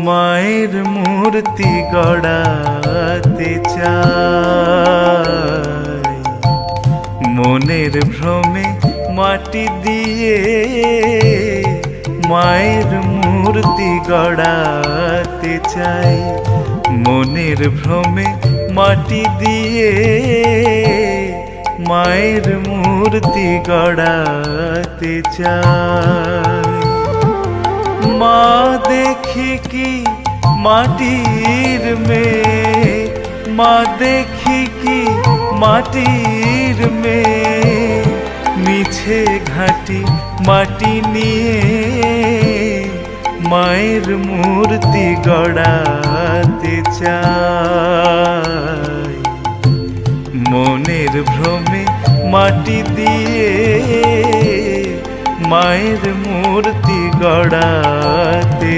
মায়ের মূর্তি গড়াতে চাই, মনের ভ্রমে মাটি দিয়ে মায়ের মূর্তি গড়াতে চাই, মনের ভ্রমে মাটি দিয়ে মায়ের মূর্তি গড়াতে চাই। মা দেখি কি মাটির মেয়ে, মা দেখি কি মাটির মেয়ে, মিছে ঘাটি মাটি নিয়ে মায়ের মূর্তি গড়াতে চাই, মনের ভ্রমে মাটি দিয়ে মায়ের মূর্তি গড়াতে